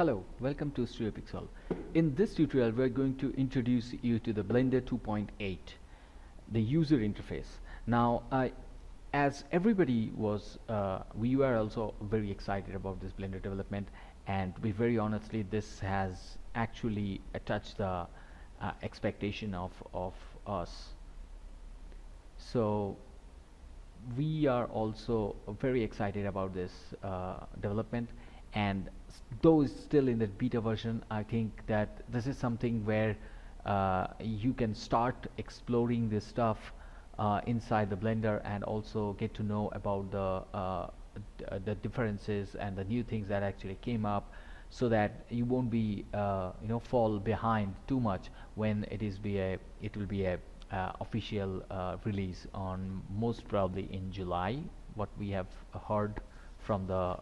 Hello, welcome to Studio Pixel. In this tutorial, we're going to introduce you to the Blender 2.8, the user interface. Now, as everybody was, we were also very excited about this Blender development, and to be very honestly, this has actually touched the expectation of us. So we are also very excited about this development, and though it's still in the beta version, I think that this is something where you can start exploring this stuff inside the Blender and also get to know about the differences and the new things that actually came up, so that you won't be fall behind too much when it will be a official release on most probably in July, what we have heard from the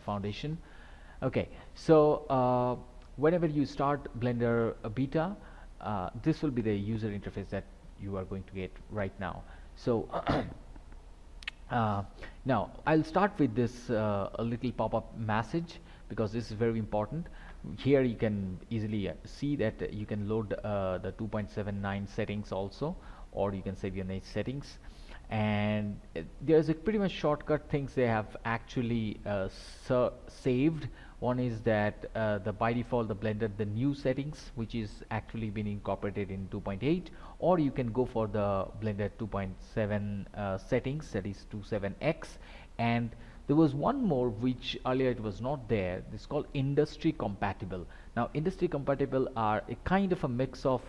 foundation. Okay, so whenever you start Blender beta, this will be the user interface that you are going to get right now. So now I'll start with this a little pop-up message, because this is very important. Here you can easily see that you can load the 2.79 settings also, or you can save your nice settings, and there's a pretty much shortcut things they have actually saved. One is that the by default the Blender the new settings, which is actually been incorporated in 2.8, or you can go for the Blender 2.7 settings, that is 27x. And there was one more which earlier it was not there. It's called industry compatible. Now industry compatible are a kind of a mix of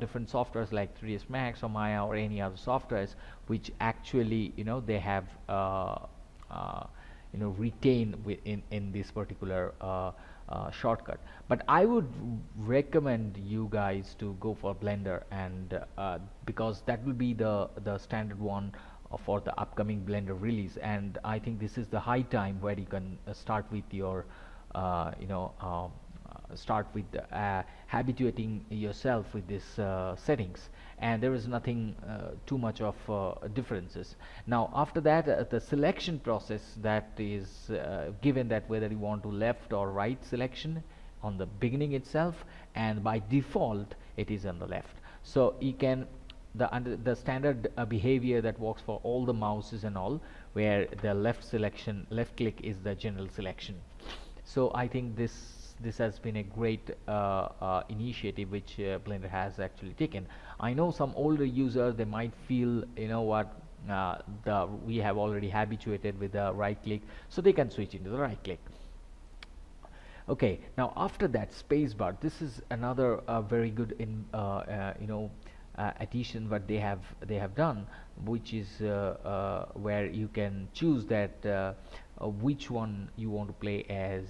different softwares like 3ds Max or Maya or any other softwares, which actually they have retain in this particular shortcut. But I would recommend you guys to go for Blender, and because that will be the standard one for the upcoming Blender release. And I think this is the high time where you can start with your habituating yourself with these settings, and there is nothing too much of differences. Now after that, the selection process that is given, that whether you want to left or right selection on the beginning itself, and by default it is on the left. So you can the standard behavior that works for all the mouses and all, where the left click is the general selection. So I think this has been a great initiative which Blender has actually taken. I know some older users, they might feel we have already habituated with the right click, so they can switch into the right click. Okay, now after that, spacebar. This is another very good addition what they have done, which is where you can choose that which one you want to play as.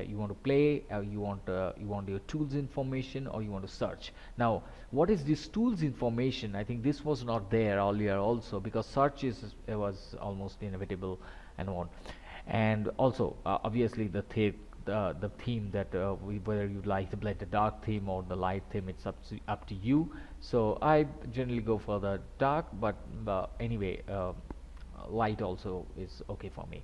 You want your tools information, or you want to search. Now what is this tools information? I think this was not there earlier also, because search was almost inevitable and on. And also obviously the theme that whether you like the Blender dark theme or the light theme, it's up to you. So I generally go for the dark, but anyway, light also is okay for me.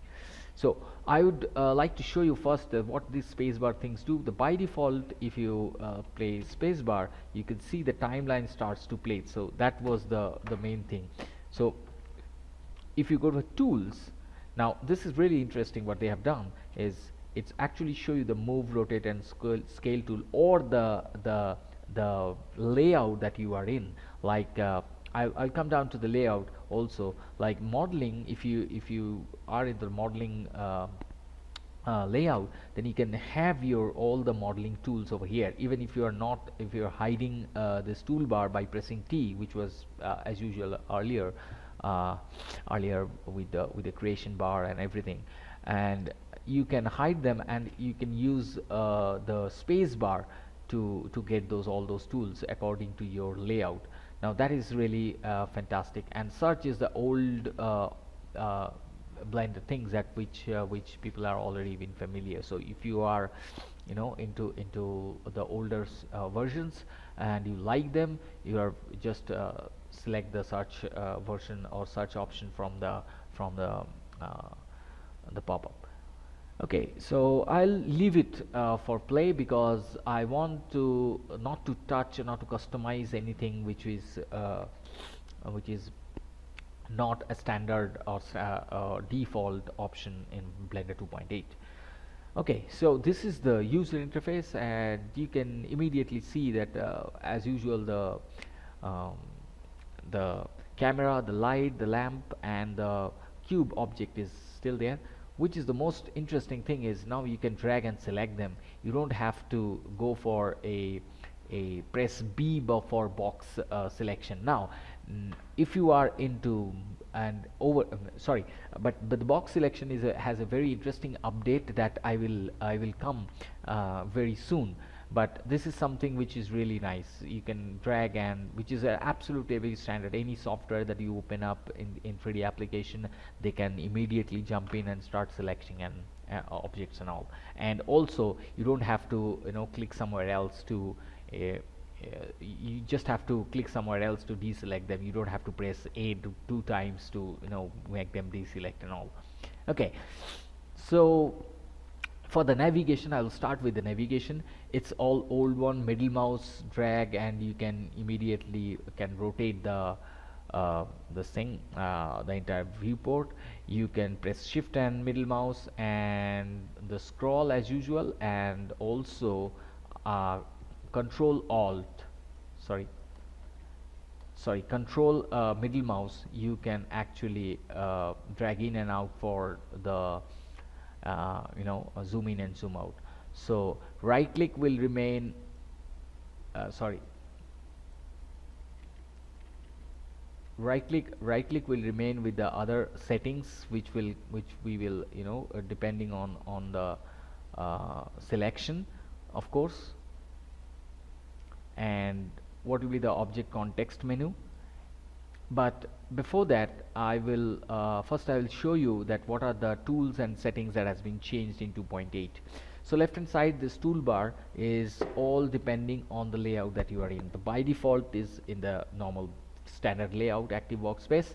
So I would like to show you first what these spacebar things do. By default, if you play spacebar, you can see the timeline starts to play. So that was the main thing. So if you go to tools, now this is really interesting. What they have done is it's actually show you the move, rotate and scale tool, or the layout that you are in. Like I'll come down to the layout also, like modeling. If you are in the modeling layout, then you can have all the modeling tools over here. Even if you are not, if you're hiding this toolbar by pressing T, which was as usual earlier with the creation bar and everything, and you can hide them, and you can use the space bar to get all those tools according to your layout. Now that is really fantastic. And search is the old Blender things that which people are already been familiar. So if you are into the older versions and you like them, you are just select the search version or search option from the pop-up. Okay, so I'll leave it for play because I want to not to touch, not to customize anything which is not a standard or default option in Blender 2.8. Okay, so this is the user interface, and you can immediately see that as usual um, the camera, the light, the lamp, and the cube object is still there. Which is the most interesting thing is now you can drag and select them. You don't have to go for a press B for box selection. Now if you are into and over sorry, but the box selection is has a very interesting update that I will come very soon. But this is something which is really nice. You can drag, and which is absolutely very standard. Any software that you open up in 3D application, they can immediately jump in and start selecting and objects and all. And also you don't have to click somewhere else to you just have to click somewhere else to deselect them. You don't have to press A two times to make them deselect and all. Okay, so for the navigation, I will start with the navigation. It's all old one, middle mouse drag, and you can immediately can rotate the the entire viewport. You can press shift and middle mouse and the scroll as usual, and also control alt control middle mouse. You can actually drag in and out for the zoom in and zoom out. So right click will remain right click will remain with the other settings, which we will depending on the selection, of course. And what will be the object context menu. But before that, I will first I will show you that what are the tools and settings that has been changed in 2.8. So left hand side, this toolbar is all depending on the layout that you are in. The by default is in the normal standard layout, active workspace.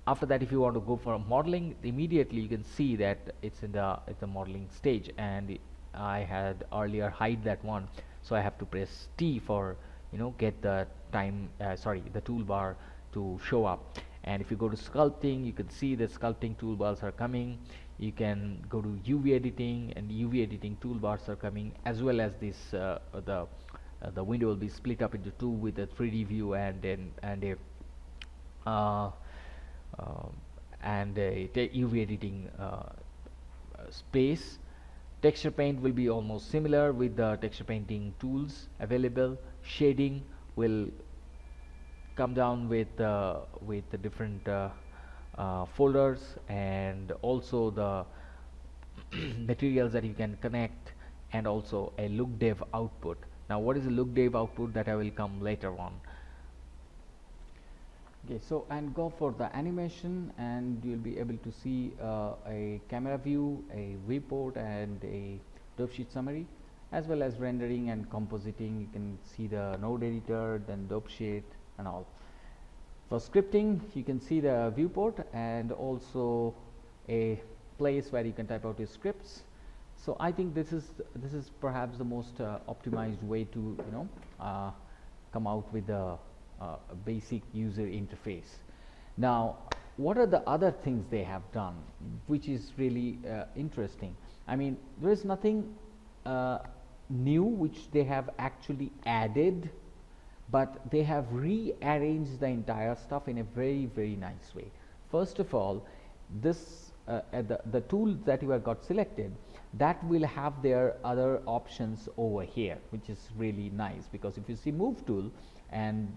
After that, if you want to go for modeling, immediately you can see that it's in the modeling stage, and I had earlier hide that one, so I have to press T for get the the toolbar to show up. And if you go to sculpting, you can see the sculpting toolbars are coming. You can go to UV editing, and UV editing toolbars are coming, as well as this the window will be split up into two with a 3D view and a uh, UV editing space. Texture paint will be almost similar with the texture painting tools available. Shading will come down with the different folders, and also the materials that you can connect, and also a look dev output. Now what is a look dev output, that I will come later on. Okay, so and go for the animation, and you'll be able to see a camera view, a viewport, and a dope sheet summary, as well as rendering and compositing. You can see the node editor, then dope sheet and all. For scripting, you can see the viewport and also a place where you can type out your scripts. So I think this is perhaps the most optimized way to come out with a basic user interface. Now, what are the other things they have done, which is really interesting? I mean, there is nothing new which they have actually added, but they have rearranged the entire stuff in a very, very nice way. First of all, this the tool that you have got selected, that will have their other options over here, which is really nice, because if you see move tool, and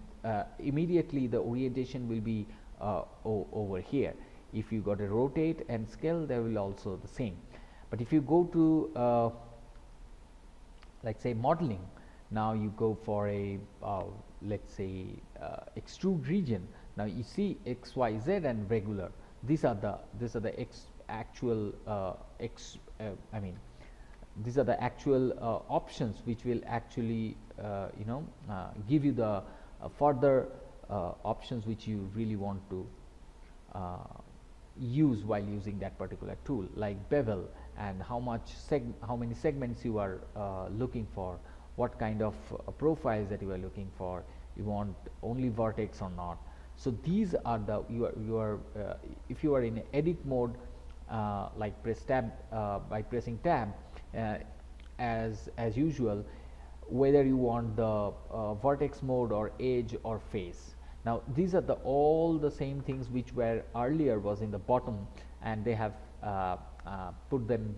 immediately the orientation will be over here. If you got a rotate and scale, they will also the same. But if you go to like say modeling, now you go for a let's say extrude region. Now you see X, Y, Z and regular. These are the actual I mean, these are the actual options which will actually give you the further options which you really want to use while using that particular tool, like bevel and how many segments you are looking for, what kind of profiles that you are looking for, you want only vertex or not. So these are the if you are in edit mode, like press tab, by pressing tab, as usual, whether you want the vertex mode or edge or face. Now these are all the same things which were earlier was in the bottom, and they have put them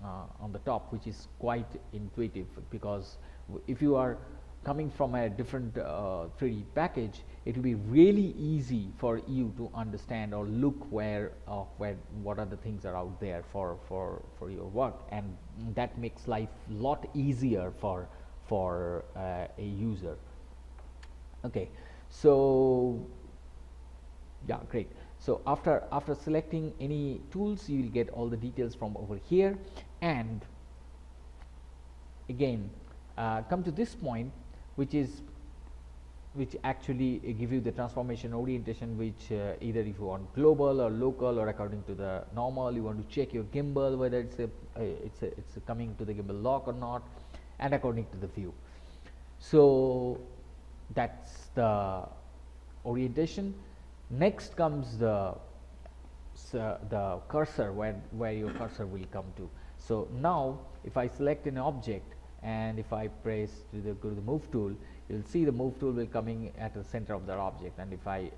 on the top, which is quite intuitive, because if you are coming from a different 3D package, it will be really easy for you to understand or look where what are the things are out there for your work, and that makes life a lot easier for a user. Okay, so yeah, great. So after selecting any tools, you will get all the details from over here, and again come to this point, which actually give you the transformation orientation, which either if you want global or local or according to the normal, you want to check your gimbal whether it's coming to the gimbal lock or not, and according to the view. So that's the orientation. Next comes the cursor, where your cursor will come to. So now if I select an object, and if I press go to the move tool, you will see the move tool will coming at the center of the object, and if I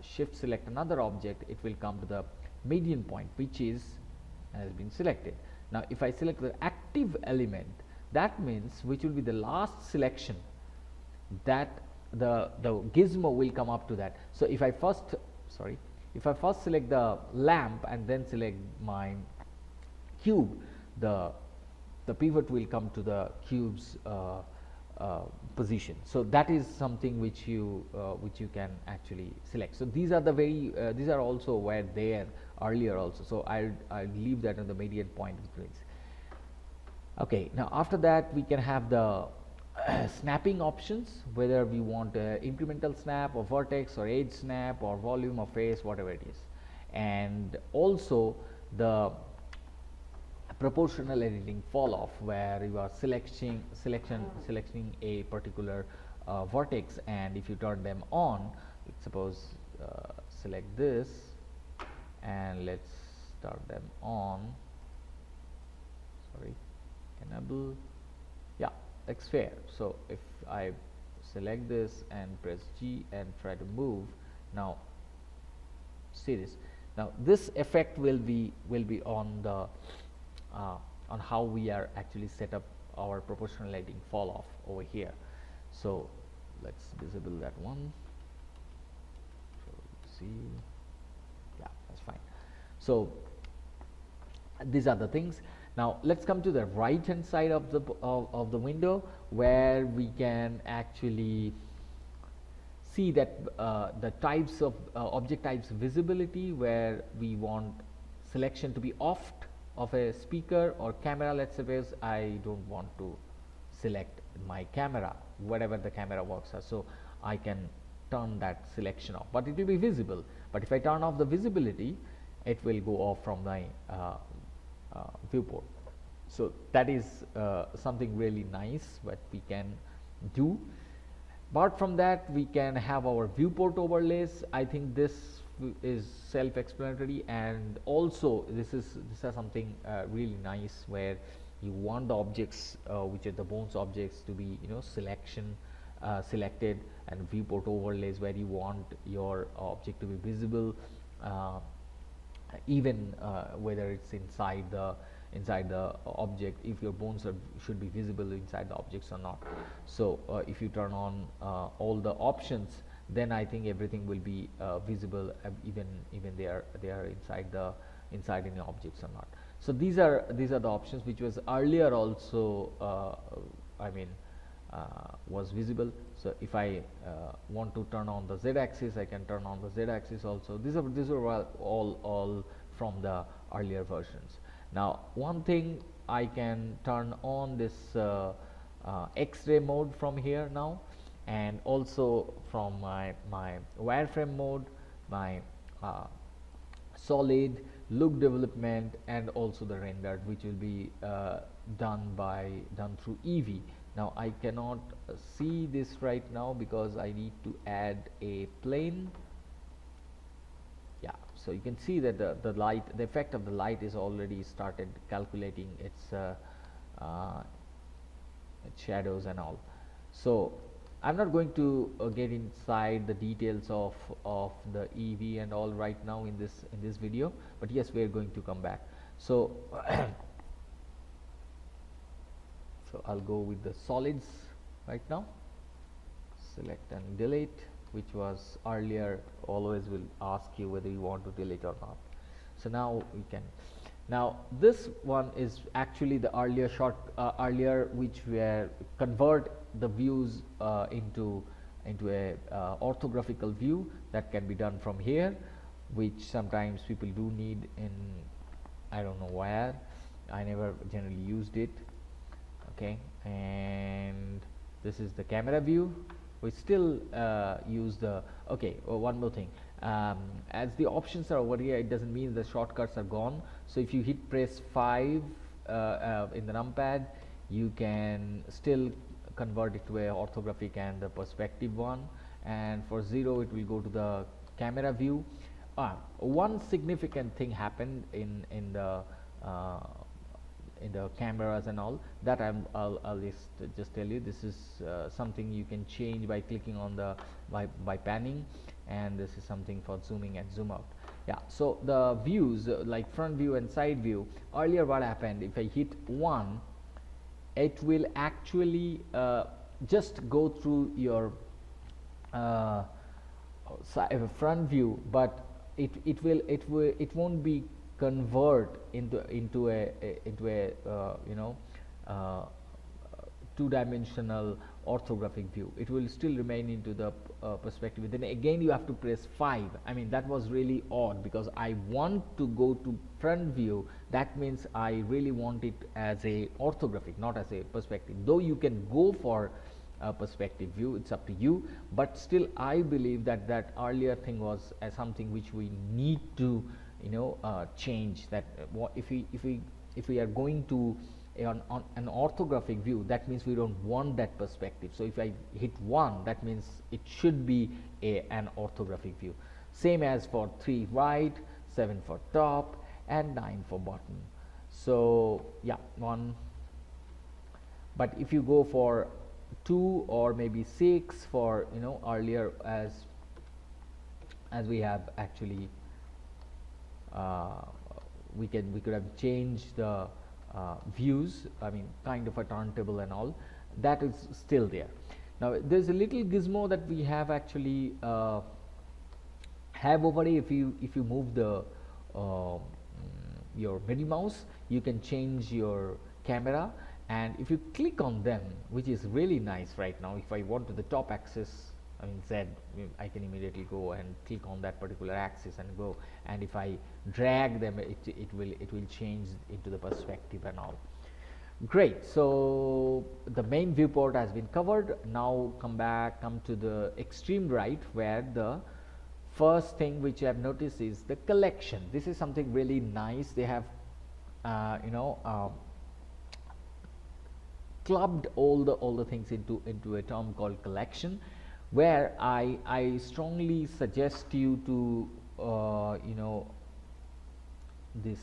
shift select another object, it will come to the median point, which has been selected. Now if I select the active element, that means which will be the last selection, that the gizmo will come up to that. So if I first select the lamp and then select my cube, the pivot will come to the cube's position. So that is something which you can actually select. So these are these are also were there earlier also. So I'll leave that on the median point grids. Okay, now after that we can have the snapping options, whether we want incremental snap or vertex or edge snap or volume or face, whatever it is, and also the proportional editing fall off, where you are selecting a particular vertex, and if you turn them on, let's suppose select this and let's turn them on, enable, yeah, that's fair. So if I select this and press G and try to move, now see this, now this effect will be on the on how we are actually set up our proportional lighting fall off over here. So let's disable that one. So see, yeah, that's fine. So these are the things. Now let's come to the right hand side of the window, where we can actually see that the types of object types visibility, where we want selection to be off of a speaker or camera. Let's suppose I don't want to select my camera, whatever the camera works are, so I can turn that selection off, but it will be visible. But if I turn off the visibility, it will go off from my viewport. So that is something really nice what we can do. Apart from that, we can have our viewport overlays. I think this is self-explanatory, and also this is something really nice, where you want the objects which are the bones objects to be selected, and viewport overlays where you want your object to be visible, even whether it's inside the object, if your bones should be visible inside the objects or not. So if you turn on all the options, then I think everything will be visible, even they are inside any objects or not. So these are the options which was earlier also was visible. So if I want to turn on the z-axis, I can turn on the z-axis also. These are all from the earlier versions. Now one thing, I can turn on this X-ray mode from here now, and also from my wireframe mode, my solid, look development, and also the rendered, which will be done through Eevee. Now I cannot see this right now because I need to add a plane. Yeah, so you can see that the light, the effect of the light is already started calculating its shadows and all. So I'm not going to get inside the details of the Eevee and all right now in this video, but yes, we are going to come back. So so I'll go with the solids right now. Select and delete, which was earlier always will ask you whether you want to delete or not. So now we can. Now this one is actually the earlier which were convert the views into a orthographical view that can be done from here, which sometimes people do need in, I don't know where, I never generally used it. Okay, and this is the camera view. We still use the, okay, one more thing, as the options are over here, it doesn't mean the shortcuts are gone. So if you hit press 5 in the numpad, you can still convert it to a orthographic and the perspective one, and for 0 it will go to the camera view. One significant thing happened in the cameras and all that I'll just tell you. This is something you can change by clicking on the by panning, and this is something for zooming and zoom out. Yeah, so the views like front view and side view, earlier what happened, if I hit 1, it will actually just go through your front view, but it won't be convert into a you know two-dimensional orthographic view. It will still remain into the perspective. Then again you have to press 5. I mean, that was really odd because I want to go to front view. That means I really want it as a orthographic, not as a perspective. Though you can go for a perspective view, it's up to you, but still I believe that that earlier thing was something which we need to change. That if we are going to on an orthographic view, that means we don't want that perspective. So if I hit 1, that means it should be an orthographic view. Same as for 3 right, 7 for top, and 9 for bottom. So yeah, 1. But if you go for 2 or maybe 6 for earlier, as we have actually we could have changed the views, I mean kind of a turntable and all, that is still there. Now there's a little gizmo that we have actually have over here. If you move the your middle mouse, you can change your camera, and if you click on them, which is really nice right now, if I want to the top axis, I mean Z, I can immediately go and click on that particular axis and go, and if I drag them, it will change into the perspective and all. Great. So the main viewport has been covered. Now come to the extreme right, where the first thing which I have noticed is the collection. This is something really nice. They have clubbed all the things into a term called collection, where I strongly suggest you to this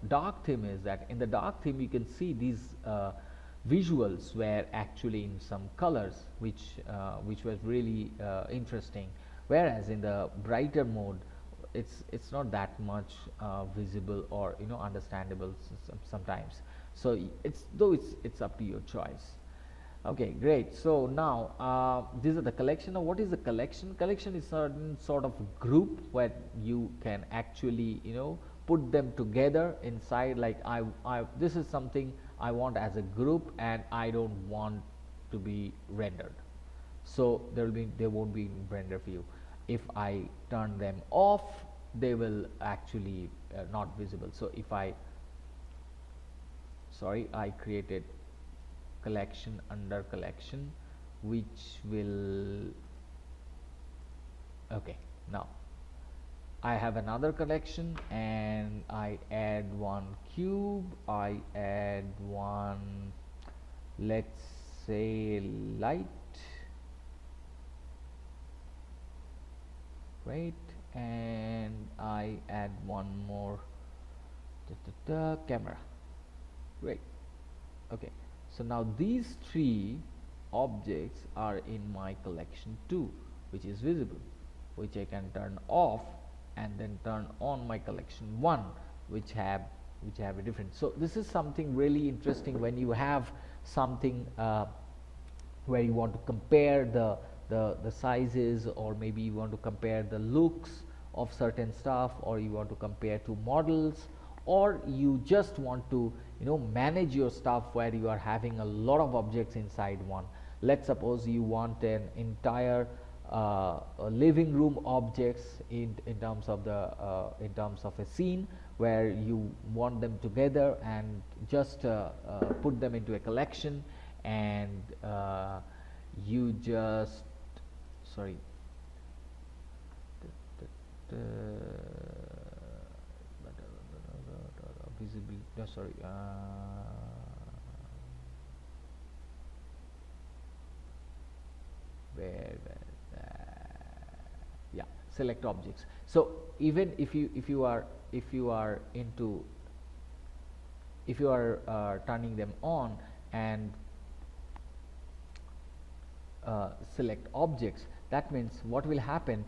dark theme is that in the dark theme you can see these visuals were actually in some colors which was really interesting, whereas in the brighter mode it's not that much visible or understandable sometimes. So it's up to your choice. Okay, great. So now these are the collection. Now what is the collection? Collection is certain sort of group where you can actually put them together inside. Like this is something I want as a group, and I don't want to be rendered. So there won't be render view. If I turn them off, they will actually not visible. So if I created collection under collection, which will now I have another collection and I add one cube, I add one, let's say, light, right, and I add one more camera, great. Okay, so now these three objects are in my collection 2, which is visible, which I can turn off and then turn on my collection 1, which have a different. So this is something really interesting when you have something where you want to compare the sizes, or maybe you want to compare the looks of certain stuff, or you want to compare two models, or you just want to manage your stuff where you are having a lot of objects inside one. Let's suppose you want an entire living room objects in terms of a scene where you want them together and just put them into a collection, and you just visibility, no, sorry, yeah, select objects. So even if you are turning them on and select objects, that means what will happen,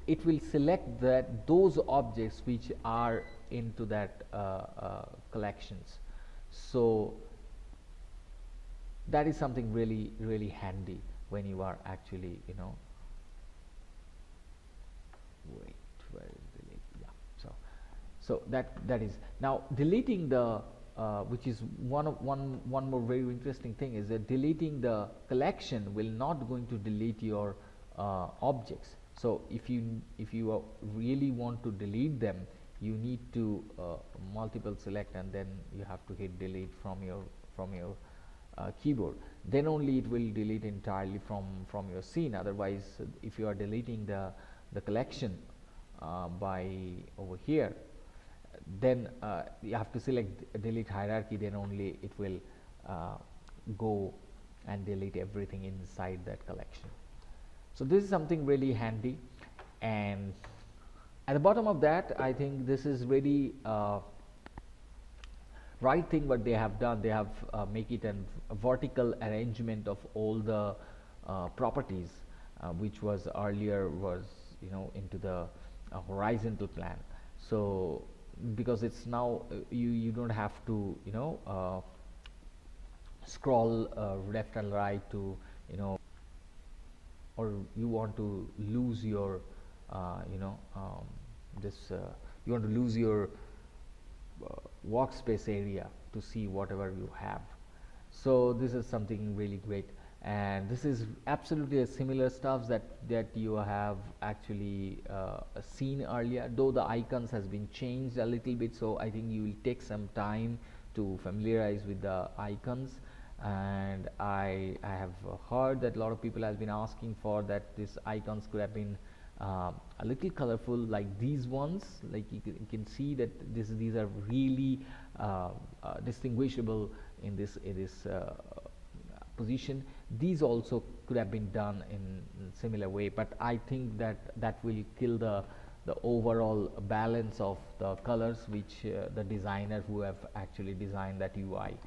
it will select those objects which are into that collections. So that is something really handy when you are actually wait, where is delete? Yeah, so that is now deleting the which is one more very interesting thing, is that deleting the collection will not going to delete your objects. So if you really want to delete them, you need to multiple select, and then you have to hit delete from your keyboard. Then only it will delete entirely from your scene. Otherwise, if you are deleting the collection by over here, then you have to select delete hierarchy, then only it will go and delete everything inside that collection. So this is something really handy. And at the bottom of that, I think this is really right thing what they have done. They have make it a vertical arrangement of all the properties, which was earlier was into the horizontal plan. So because it's now you don't have to scroll left and right to or you want to lose your you want to lose your workspace area to see whatever you have. So this is something really great, and this is absolutely a similar stuff that you have actually seen earlier, though the icons has been changed a little bit. So I think you will take some time to familiarize with the icons. And I have heard that a lot of people have been asking for that these icons could have been a little colorful, like these ones. Like you can see that these are really distinguishable in this position. These also could have been done in similar way, but I think that will kill the overall balance of the colors which the designer who have actually designed that UI.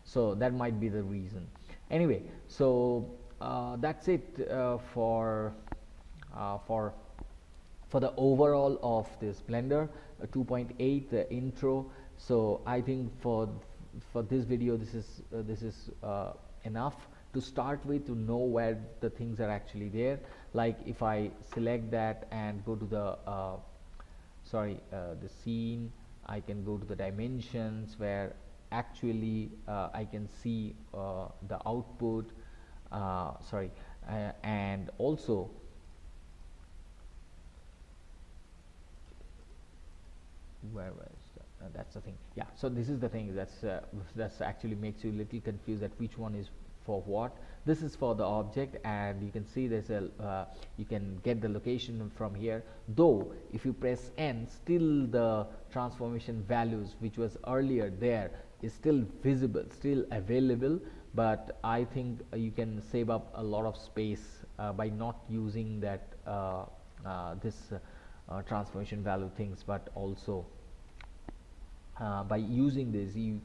So that might be the reason. Anyway, so that's it for the overall of this Blender 2.8 intro. So I think for this video, this is enough to start with, to know where the things are actually there. Like if I select that and go to the the scene, I can go to the dimensions where actually I can see the output, and also where was that's the thing. Yeah, so this is the thing that's actually makes you a little confused that which one is for what. This is for the object, and you can see there's a you can get the location from here, though if you press N, still the transformation values which was earlier there is still visible, still available. But I think you can save up a lot of space by not using that this transformation value things, but also by using this you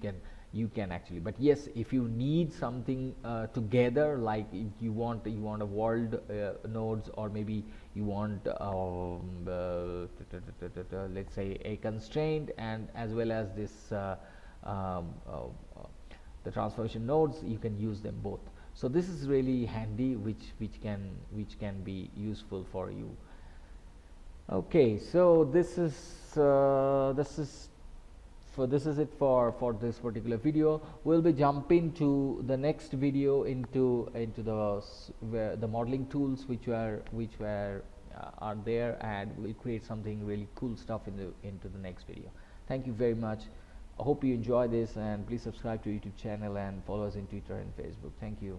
can actually. But yes, if you need something together, like if you want a world nodes, or maybe you want let's say a constraint, and as well as this the transformation nodes, you can use them both. So this is really handy, which can be useful for you. Okay, so this is it for this particular video. We'll be jumping to the next video into the modeling tools which are there, and we'll create something really cool stuff into the next video. Thank you very much. I hope you enjoy this, and please subscribe to YouTube channel and follow us in Twitter and Facebook. Thank you.